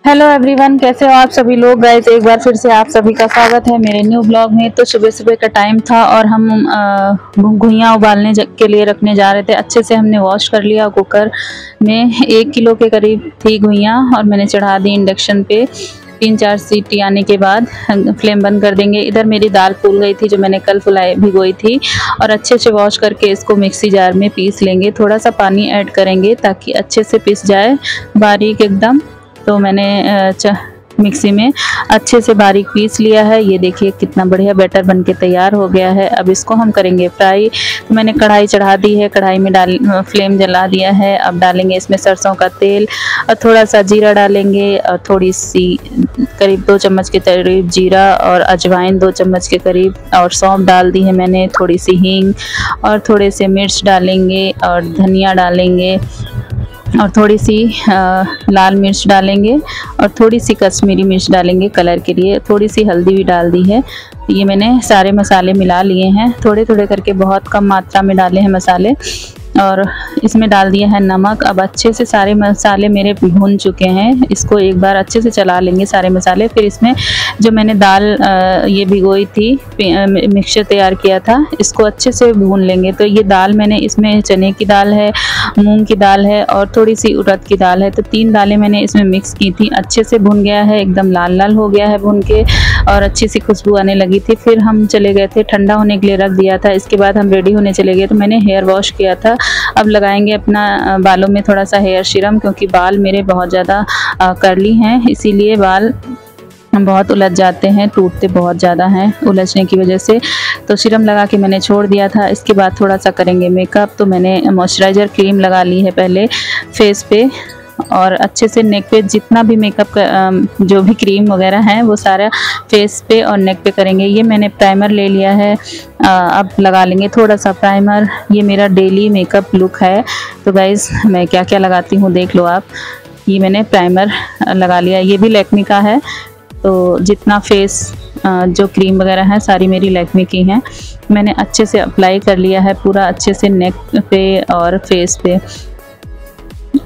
Hello everyone, कैसे हो आप सभी लोग। गाइस एक बार फिर से आप सभी का स्वागत है मेरे न्यू ब्लॉग में। तो सुबह सुबह का टाइम था और हम घुइयाँ उबालने के लिए रखने जा रहे थे। अच्छे से हमने वॉश कर लिया कुकर में। 1 किलो के करीब थी घुइयाँ और मैंने चढ़ा दी इंडक्शन पे। 3-4 सीटी आने के बाद फ्लेम बंद कर देंगे। इधर मेरी दाल फूल गई थी जो मैंने कल भिगोई थी और अच्छे से वॉश करके इसको मिक्सी जार में पीस लेंगे। थोड़ा सा पानी ऐड करेंगे ताकि अच्छे से पिस जाए बारीक एकदम। तो मैंने मिक्सी में अच्छे से बारीक पीस लिया है। ये देखिए कितना बढ़िया बैटर बन के तैयार हो गया है। अब इसको हम करेंगे फ्राई। तो मैंने कढ़ाई चढ़ा दी है, कढ़ाई में फ्लेम जला दिया है। अब डालेंगे इसमें सरसों का तेल और थोड़ा सा जीरा डालेंगे और थोड़ी सी करीब 2 चम्मच के करीब जीरा और अजवाइन 2 चम्मच के करीब, और सौंफ डाल दी है मैंने। थोड़ी सी हींग और थोड़े से मिर्च डालेंगे और धनिया डालेंगे और थोड़ी सी लाल मिर्च डालेंगे और थोड़ी सी कश्मीरी मिर्च डालेंगे कलर के लिए। थोड़ी सी हल्दी भी डाल दी है। ये मैंने सारे मसाले मिला लिए हैं, थोड़े थोड़े करके, बहुत कम मात्रा में डाले हैं मसाले। और इसमें डाल दिया है नमक। अब अच्छे से सारे मसाले मेरे भून चुके हैं। इसको एक बार अच्छे से चला लेंगे सारे मसाले। फिर इसमें जो मैंने दाल ये भिगोई थी, मिक्सचर तैयार किया था, इसको अच्छे से भून लेंगे। तो ये दाल मैंने इसमें चने की दाल है, मूंग की दाल है और थोड़ी सी उड़द की दाल है। तो 3 दालें मैंने इसमें मिक्स की थी। अच्छे से भुन गया है, एकदम लाल लाल हो गया है भुन के और अच्छी सी खुशबू आने लगी थी। फिर हम चले गए थे, ठंडा होने के लिए रख दिया था। इसके बाद हम रेडी होने चले गए। तो मैंने हेयर वॉश किया था। अब लगाएंगे अपना बालों में थोड़ा सा हेयर सीरम, क्योंकि बाल मेरे बहुत ज़्यादा कर्ली हैं, इसीलिए बाल बहुत उलझ जाते हैं, टूटते बहुत ज़्यादा हैं उलझने की वजह से। तो सीरम लगा के मैंने छोड़ दिया था। इसके बाद थोड़ा सा करेंगे मेकअप। तो मैंने मॉइस्चराइज़र क्रीम लगा ली है पहले फेस पे, और अच्छे से नेक पे जितना भी मेकअप का जो भी क्रीम वगैरह है वो सारा फेस पे और नेक पे करेंगे। ये मैंने प्राइमर ले लिया है। अब लगा लेंगे थोड़ा सा प्राइमर। ये मेरा डेली मेकअप लुक है। तो गाइज़ मैं क्या क्या लगाती हूँ देख लो आप। ये मैंने प्राइमर लगा लिया, ये भी लैक्मे का है। तो जितना फेस जो क्रीम वगैरह है सारी मेरी लैक्मे की हैं। मैंने अच्छे से अप्लाई कर लिया है पूरा, अच्छे से नेक पे और फेस पे,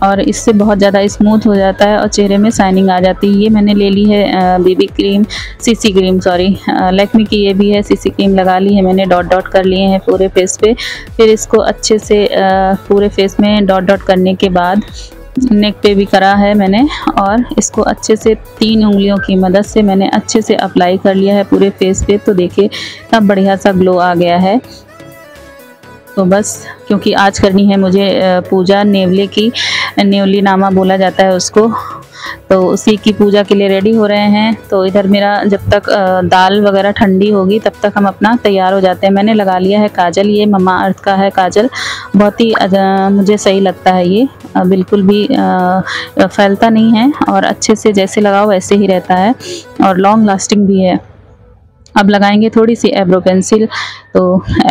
और इससे बहुत ज़्यादा स्मूथ हो जाता है और चेहरे में शाइनिंग आ जाती है। ये मैंने ले ली है BB cream, CC cream, sorry, Lakme की ये भी है। सीसी क्रीम लगा ली है मैंने, डॉट डॉट कर लिए हैं पूरे फेस पे। फिर इसको अच्छे से पूरे फेस में डॉट डॉट करने के बाद नेक पे भी करा है मैंने, और इसको अच्छे से 3 उंगलियों की मदद से मैंने अच्छे से अप्लाई कर लिया है पूरे फेस पे। तो देखिए कितना बढ़िया सा ग्लो आ गया है। तो बस क्योंकि आज करनी है मुझे पूजा नेवले की, नेवली नामा बोला जाता है उसको, तो उसी की पूजा के लिए रेडी हो रहे हैं। तो इधर मेरा जब तक दाल वगैरह ठंडी होगी तब तक हम अपना तैयार हो जाते हैं। मैंने लगा लिया है काजल, ये मम्मा अर्थ का है काजल, बहुत ही मुझे सही लगता है। ये बिल्कुल भी फैलता नहीं है और अच्छे से जैसे लगाओ वैसे ही रहता है और लॉन्ग लास्टिंग भी है। अब लगाएंगे थोड़ी सी एब्रो पेंसिल। तो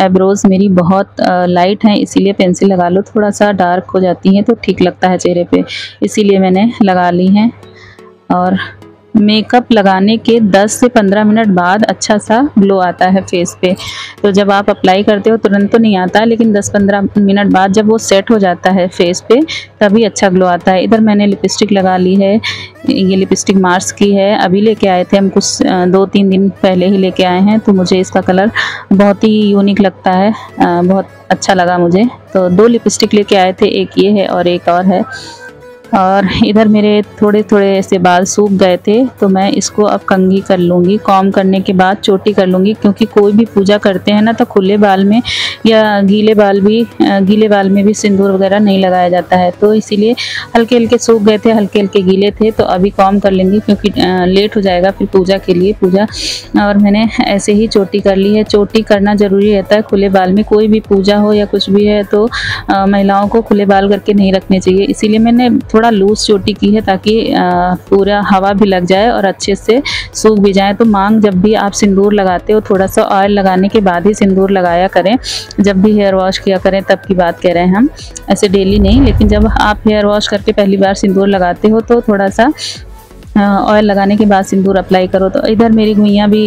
एब्रोज मेरी बहुत लाइट हैं, इसीलिए पेंसिल लगा लो, थोड़ा सा डार्क हो जाती हैं तो ठीक लगता है चेहरे पे, इसीलिए मैंने लगा ली हैं। और मेकअप लगाने के 10 से 15 मिनट बाद अच्छा सा ग्लो आता है फेस पे। तो जब आप अप्लाई करते हो तुरंत तो नहीं आता, लेकिन 10-15 मिनट बाद जब वो सेट हो जाता है फेस पे तभी अच्छा ग्लो आता है। इधर मैंने लिपस्टिक लगा ली है। ये लिपस्टिक मार्स की है, अभी लेके आए थे हम, कुछ 2-3 दिन पहले ही लेके आए हैं। तो मुझे इसका कलर बहुत ही यूनिक लगता है, बहुत अच्छा लगा मुझे। तो 2 लिपस्टिक लेके आए थे, एक ये है और एक और है। और इधर मेरे थोड़े थोड़े से बाल सूख गए थे, तो मैं इसको अब कंघी कर लूँगी। कॉम करने के बाद चोटी कर लूँगी, क्योंकि कोई भी पूजा करते हैं ना तो खुले बाल में या गीले बाल में भी सिंदूर वगैरह नहीं लगाया जाता है। तो इसीलिए हल्के हल्के सूख गए थे, हल्के हल्के गीले थे। तो अभी कॉम कर लेंगी क्योंकि लेट हो जाएगा फिर पूजा के लिए पूजा। और मैंने ऐसे ही चोटी कर ली है। चोटी करना ज़रूरी रहता है खुले बाल में, कोई भी पूजा हो या कुछ भी है तो महिलाओं को खुले बाल करके नहीं रखने चाहिए। इसीलिए मैंने थोड़ा लूज चोटी की है ताकि पूरा हवा भी लग जाए और अच्छे से सूख भी जाए। तो मांग जब भी आप सिंदूर लगाते हो थोड़ा सा ऑयल लगाने के बाद ही सिंदूर लगाया करें, जब भी हेयर वॉश किया करें तब की बात कह रहे हैं हम, ऐसे डेली नहीं। लेकिन जब आप हेयर वॉश करके पहली बार सिंदूर लगाते हो तो थोड़ा सा ऑयल लगाने के बाद सिंदूर अप्लाई करो। तो इधर मेरी घुइयाँ भी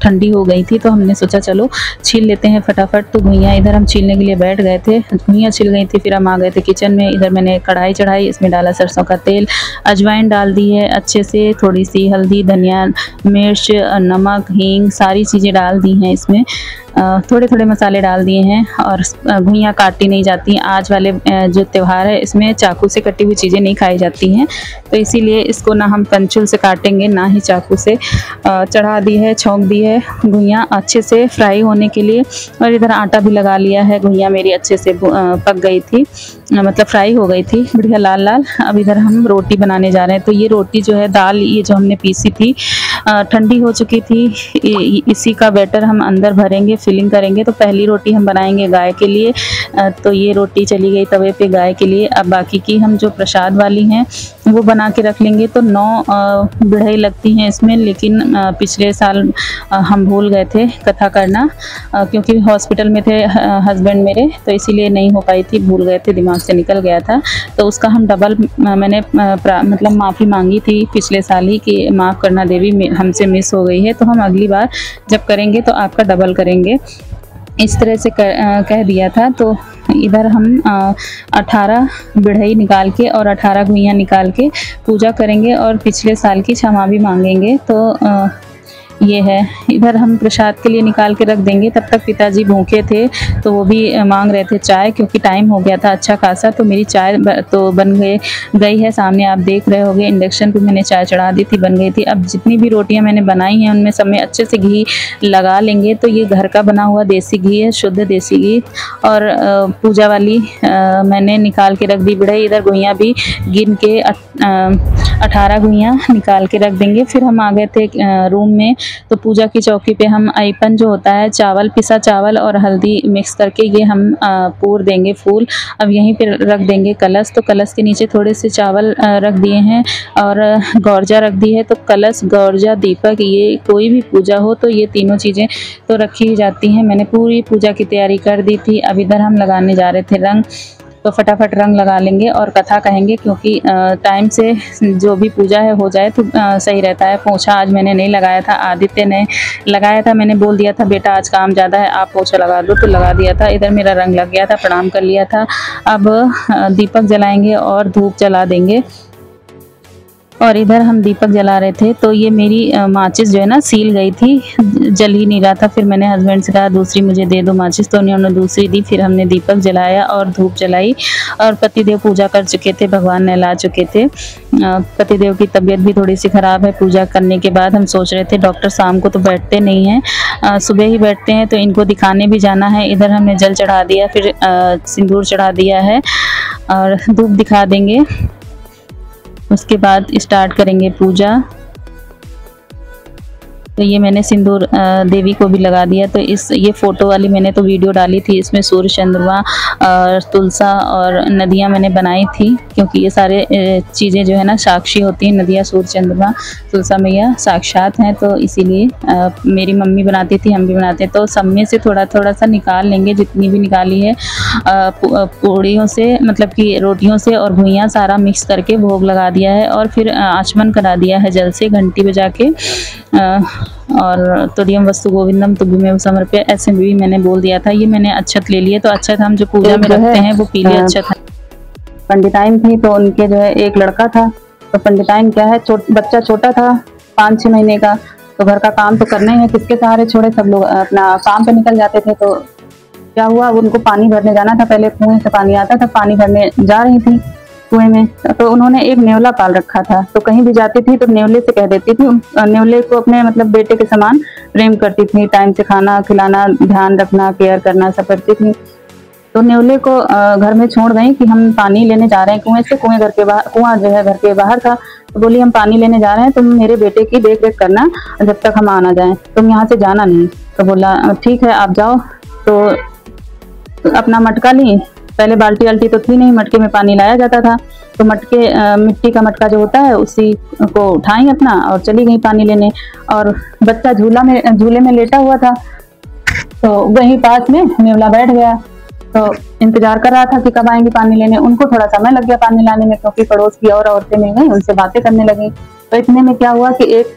ठंडी हो गई थी, तो हमने सोचा चलो छील लेते हैं फटाफट। तो घुइयाँ इधर हम छीलने के लिए बैठ गए थे, घुइयाँ छिल गई थी। फिर हम आ गए थे किचन में। इधर मैंने कढ़ाई चढ़ाई, इसमें डाला सरसों का तेल, अजवाइन डाल दी है अच्छे से, थोड़ी सी हल्दी, धनिया, मिर्च, नमक, हींग, सारी चीज़ें डाल दी हैं इसमें। थोड़े थोड़े मसाले डाल दिए हैं। और घुइयाँ काटी नहीं जाती। आज वाले जो त्यौहार है इसमें चाकू से कटी हुई चीज़ें नहीं खाई जाती हैं, तो इसीलिए इसको ना हम कंचुल से काटेंगे ना ही चाकू से। चढ़ा दी है, छौंक दी है घुइयाँ अच्छे से फ्राई होने के लिए। और इधर आटा भी लगा लिया है। घुइयाँ मेरी अच्छे से पक गई थी, मतलब फ्राई हो गई थी बढ़िया लाल लाल। अब इधर हम रोटी बनाने जा रहे हैं। तो ये रोटी जो है, दाल ये जो हमने पीसी थी ठंडी हो चुकी थी, इसी का बैटर हम अंदर भरेंगे, फिलिंग करेंगे। तो पहली रोटी हम बनाएंगे गाय के लिए। तो ये रोटी चली गई तवे पे गाय के लिए। अब बाकी की हम जो प्रसाद वाली हैं वो बना के रख लेंगे। तो 9 बिढ़ई लगती हैं इसमें, लेकिन पिछले साल हम भूल गए थे कथा करना, क्योंकि हॉस्पिटल में थे हस्बैंड मेरे, तो इसीलिए नहीं हो पाई थी, भूल गए थे, दिमाग से निकल गया था। तो उसका हम डबल मैंने मतलब माफ़ी मांगी थी पिछले साल ही कि माफ़ करना देवी, हमसे मिस हो गई है, तो हम अगली बार जब करेंगे तो आपका डबल करेंगे, इस तरह से कह दिया था। तो इधर हम 18 बिढ़ई निकाल के और 18 घुइयाँ निकाल के पूजा करेंगे और पिछले साल की क्षमा भी मांगेंगे। तो ये है, इधर हम प्रसाद के लिए निकाल के रख देंगे। तब तक पिताजी भूखे थे, तो वो भी मांग रहे थे चाय, क्योंकि टाइम हो गया था अच्छा खासा। तो मेरी चाय तो बन गई है, सामने आप देख रहे होंगे। इंडक्शन पे मैंने चाय चढ़ा दी थी, बन गई थी। अब जितनी भी रोटियां मैंने बनाई हैं उनमें सब में अच्छे से घी लगा लेंगे। तो ये घर का बना हुआ देसी घी है, शुद्ध देसी घी। और पूजा वाली मैंने निकाल के रख दी बिढ़ई। इधर घुइयाँ भी गिन के 18 घुइयाँ निकाल के रख देंगे। फिर हम आ गए थे रूम में। तो पूजा की चौकी पे हम आईपन जो होता है, चावल, पिसा चावल और हल्दी मिक्स करके ये हम पूर देंगे फूल। अब यहीं पे रख देंगे कलश। तो कलश के नीचे थोड़े से चावल रख दिए हैं और गौरजा रख दी है। तो कलश, गौरजा, दीपक, ये कोई भी पूजा हो तो ये तीनों चीज़ें तो रखी ही जाती हैं। मैंने पूरी पूजा की तैयारी कर दी थी। अब इधर हम लगाने जा रहे थे रंग, तो फटाफट रंग लगा लेंगे और कथा कहेंगे, क्योंकि टाइम से जो भी पूजा है हो जाए तो सही रहता है। पोछा आज मैंने नहीं लगाया था, आदित्य ने लगाया था। मैंने बोल दिया था बेटा आज काम ज़्यादा है, आप पोछा लगा दो, तो लगा दिया था। इधर मेरा रंग लग गया था, प्रणाम कर लिया था। अब दीपक जलाएंगे और धूप जला देंगे। और इधर हम दीपक जला रहे थे। तो ये मेरी माचिस जो है ना सील गई थी, जल ही नहीं रहा था। फिर मैंने हस्बैंड से कहा दूसरी मुझे दे दो माचिस, तो उन्होंने दूसरी दी। फिर हमने दीपक जलाया और धूप जलाई। और पतिदेव पूजा कर चुके थे, भगवान नहला चुके थे। पतिदेव की तबीयत भी थोड़ी सी ख़राब है। पूजा करने के बाद हम सोच रहे थे, डॉक्टर शाम को तो बैठते नहीं हैं, सुबह ही बैठते हैं, तो इनको दिखाने भी जाना है। इधर हमने जल चढ़ा दिया, फिर सिंदूर चढ़ा दिया है और धूप दिखा देंगे। उसके बाद स्टार्ट करेंगे पूजा। तो ये मैंने सिंदूर देवी को भी लगा दिया। तो ये फ़ोटो वाली मैंने तो वीडियो डाली थी, इसमें सूर्य, चंद्रमा और तुलसा और नदियाँ मैंने बनाई थी, क्योंकि ये सारे चीज़ें जो है ना साक्षी होती हैं। नदियाँ, सूर्य, चंद्रमा, तुलसा मैया साक्षात हैं। तो इसीलिए मेरी मम्मी बनाती थी, हम भी बनाते हैं। तो सब में से थोड़ा थोड़ा सा निकाल लेंगे, जितनी भी निकाली है पूड़ियों से, मतलब कि रोटियों से और घुइयाँ सारा मिक्स करके भोग लगा दिया है। और फिर आचमन करा दिया है जल से, घंटी बजा के। और तुर्यम वस्तु गोविंदम तुभ्यमेव समर्प्य, ऐसे भी मैंने बोल दिया था। ये मैंने अक्षत ले लिए। तो अक्षत हम जो पूजा में रखते हैं वो पीले अक्षत है। पंडिताइन थी, तो उनके जो है एक लड़का था। तो पंडिताइन क्या है, बच्चा छोटा था, 5-6 महीने का। तो घर का काम तो करना ही है, किसके सहारे छोड़े, सब लोग अपना काम पे निकल जाते थे। तो क्या हुआ, उनको पानी भरने जाना था। पहले कुएं से पानी आता था, पानी भरने जा रही थी कुएं में। तो उन्होंने एक नेवला पाल रखा था। तो कहीं भी जाती थी तो नेवले से कह देती थी, नेवले को अपने मतलब बेटे के समान प्रेम करती थी। टाइम से खाना खिलाना, ध्यान रखना, केयर करना सब करती थी। तो नेवले को घर में छोड़ गई कि हम पानी लेने जा रहे हैं कुएं से। कुआं जो है घर के बाहर था। तो बोली हम पानी लेने जा रहे हैं, तुम मेरे बेटे की देख रेख करना जब तक हम आ ना जाए, तुम यहाँ से जाना नहीं। तो बोला ठीक है आप जाओ। तो अपना मटका ली, पहले बाल्टी वाल्टी तो थी नहीं, मटके में पानी लाया जाता था। तो मटके मिट्टी का मटका जो होता है उसी को उठाई अपना और चली गई पानी लेने। और बच्चा झूले में लेटा हुआ था। तो वहीं पास में नेवला बैठ गया। तो इंतजार कर रहा था कि कब आएंगे पानी लेने। उनको थोड़ा समय लग गया पानी लाने में, क्योंकि पड़ोस की और औरतें मिल गई, उनसे बातें करने लगी। तो इतने में क्या हुआ कि एक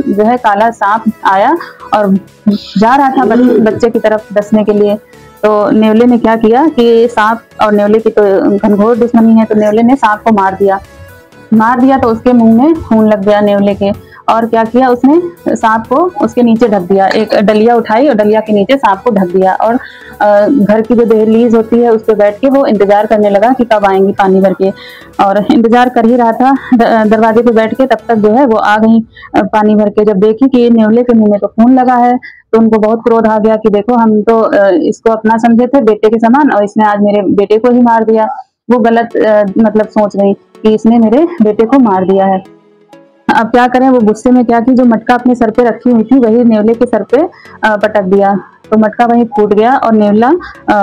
जो है काला सांप आया और जा रहा था बच्चे की तरफ डसने के लिए। तो नेवले ने क्या किया कि सांप और नेवले की तो घनघोर दुश्मनी है, तो नेवले ने सांप को मार दिया तो उसके मुंह में खून लग गया नेवले के। और क्या किया उसने, सांप को उसके नीचे ढक दिया, एक डलिया उठाई और डलिया के नीचे सांप को ढक दिया। और घर की जो दहलीज होती है उस पर बैठ के वो इंतजार करने लगा कि कब आएंगी पानी भर के, और इंतजार कर ही रहा था दरवाजे पे बैठ के। तब तक जो है वो आ गई पानी भर के। जब देखी कि नेवले के मुंह में तो खून लगा है तो उनको बहुत क्रोध आ गया कि देखो, हम तो इसको अपना समझे थे बेटे के समान, और इसने आज मेरे बेटे को ही मार दिया। वो गलत मतलब सोच गई कि इसने मेरे बेटे को मार दिया है। अब क्या करें, वो गुस्से में क्या की, जो मटका अपने सर पे रखी हुई थी वही नेवले के सर पे पटक दिया। तो मटका वहीं फूट गया और नेवला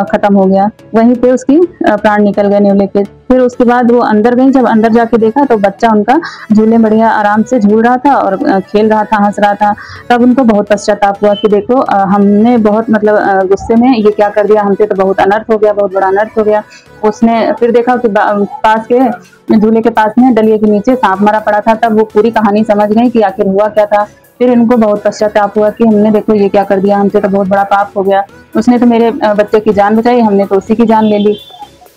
खत्म हो गया, वहीं पे उसकी प्राण निकल गए नेवले के। फिर उसके बाद वो अंदर गई, जब अंदर जाके देखा तो बच्चा उनका झूले बढ़िया आराम से झूल रहा था और खेल रहा था, हंस रहा था। तब उनको बहुत पश्चाताप हुआ कि देखो हमने बहुत मतलब गुस्से में ये क्या कर दिया, हमसे तो बहुत अनर्थ हो गया, बहुत बड़ा अनर्थ हो गया। उसने फिर देखा कि पास के झूले के पास में डलिए के नीचे सांप मरा पड़ा था। तब वो पूरी कहानी समझ गई कि आखिर हुआ क्या था। फिर इनको बहुत पश्चाताप हुआ कि हमने देखो ये क्या कर दिया, हमसे तो बहुत बड़ा पाप हो गया। उसने तो मेरे बच्चे की जान बचाई, हमने तो उसी की जान ले ली।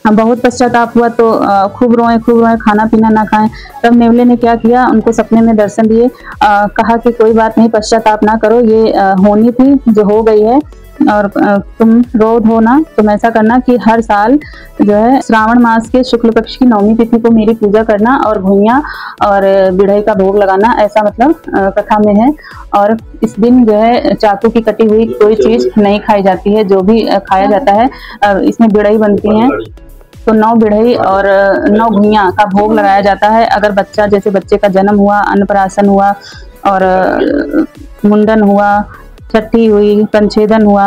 हम बहुत पश्चाताप हुआ तो खूब रोए, खाना पीना ना खाएं। तब नेवले ने क्या किया, उनको सपने में दर्शन दिए, कहा कि कोई बात नहीं, पश्चाताप ना करो, ये होनी थी जो हो गई है, और तुम रो धो ना। तुम ऐसा करना कि हर साल जो है श्रावण मास के शुक्ल पक्ष की 9वीं तिथि को मेरी पूजा करना और घुइयां और बिढ़ई का भोग लगाना, ऐसा मतलब कथा में है। और इस दिन जो है चाकू की कटी हुई कोई चीज नहीं खाई जाती है, जो भी खाया जाता है इसमें बिढ़ई बनती है। तो 9 बिढ़ई और 9 घुइयां का भोग लगाया जाता है। अगर बच्चा, जैसे बच्चे का जन्म हुआ, अन्नप्राशन हुआ और मुंडन हुआ, छठी हुई, पंचेदन हुआ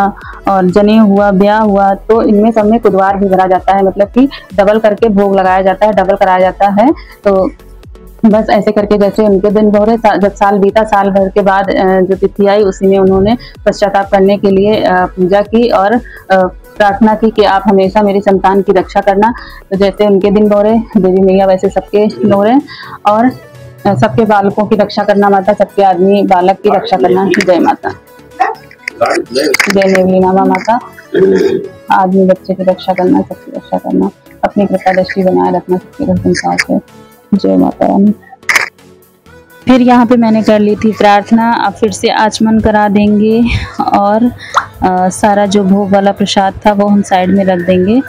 और जनेऊ हुआ, ब्याह हुआ, तो इनमें सब में कुदवार भी भरा जाता है, मतलब कि डबल करके भोग लगाया जाता है, डबल कराया जाता है। तो बस ऐसे करके जैसे उनके दिन भरे, जब साल बीता, साल भर के बाद जो तिथि आई उसी में उन्होंने पश्चाताप करने के लिए पूजा की और प्रार्थना की कि आप हमेशा मेरी संतान की रक्षा करना। तो जैसे उनके दिन भरे देवी मैया वैसे सबके भरे, और सबके बालकों की रक्षा करना माता, सबके आदमी बालक की रक्षा करना। जय माता, जय नेवली नामा माता। आदमी बच्चे की रक्षा करना, सबकी रक्षा करना, अपनी कृपा दृष्टि बनाए रखना सबके संसार से। जय माता रानी। फिर यहाँ पे मैंने कर ली थी प्रार्थना। अब फिर से आचमन करा देंगे और सारा जो भोग वाला प्रसाद था वो हम साइड में रख देंगे।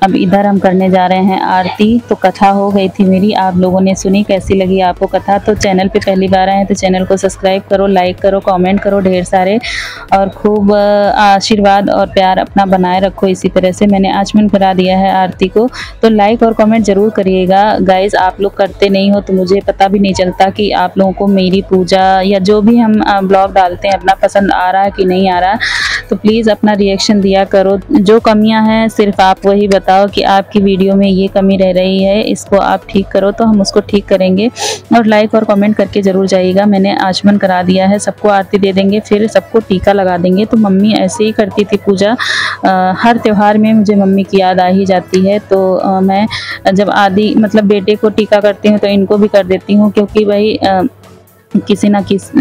अब इधर हम करने जा रहे हैं आरती। तो कथा हो गई थी मेरी, आप लोगों ने सुनी, कैसी लगी आपको कथा? तो चैनल पे पहली बार आए हैं तो चैनल को सब्सक्राइब करो, लाइक करो, कमेंट करो ढेर सारे, और खूब आशीर्वाद और प्यार अपना बनाए रखो। इसी तरह से मैंने आचमन करा दिया है आरती को, तो लाइक और कमेंट जरूर करिएगा गाइज। आप लोग करते नहीं हो तो मुझे पता भी नहीं चलता कि आप लोगों को मेरी पूजा या जो भी हम ब्लॉग डालते हैं अपना पसंद आ रहा है कि नहीं आ रहा। तो प्लीज़ अपना रिएक्शन दिया करो, जो कमियां हैं सिर्फ आप वही बताओ कि आपकी वीडियो में ये कमी रह रही है, इसको आप ठीक करो, तो हम उसको ठीक करेंगे। और लाइक और कमेंट करके ज़रूर जाइएगा। मैंने आचमन करा दिया है, सबको आरती दे देंगे, फिर सबको टीका लगा देंगे। तो मम्मी ऐसे ही करती थी पूजा, हर त्यौहार में मुझे मम्मी की याद आ ही जाती है। तो मैं जब आदि मतलब बेटे को टीका करती हूँ तो इनको भी कर देती हूँ, क्योंकि भाई किसी ना किसी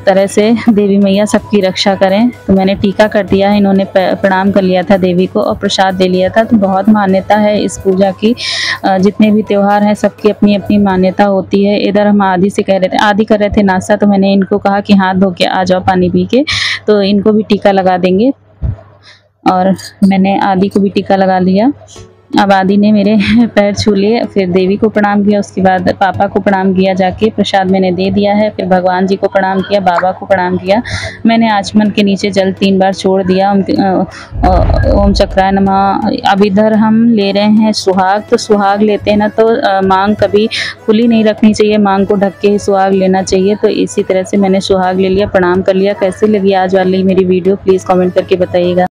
तरह से देवी मैया सबकी रक्षा करें। तो मैंने टीका कर दिया, इन्होंने प्रणाम कर लिया था देवी को और प्रसाद दे लिया था। तो बहुत मान्यता है इस पूजा की, जितने भी त्योहार हैं सबकी अपनी अपनी मान्यता होती है। इधर हम आदि से कह रहे थे, आदि कर रहे थे नाश्ता, तो मैंने इनको कहा कि हाथ धो के आ जाओ पानी पी के, तो इनको भी टीका लगा देंगे। और मैंने आदि को भी टीका लगा लिया। अब आदि ने मेरे पैर छू लिए, फिर देवी को प्रणाम किया, उसके बाद पापा को प्रणाम किया, जाके प्रसाद मैंने दे दिया है। फिर भगवान जी को प्रणाम किया, बाबा को प्रणाम किया। मैंने आचमन के नीचे जल 3 बार छोड़ दिया, ओम चक्राय नमः। अब इधर हम ले रहे हैं सुहाग। तो सुहाग लेते हैं ना तो मांग कभी खुली नहीं रखनी चाहिए, मांग को ढक के ही सुहाग लेना चाहिए। तो इसी तरह से मैंने सुहाग ले लिया, प्रणाम कर लिया। कैसी लगी आज वाली मेरी वीडियो प्लीज़ कमेंट करके बताइएगा।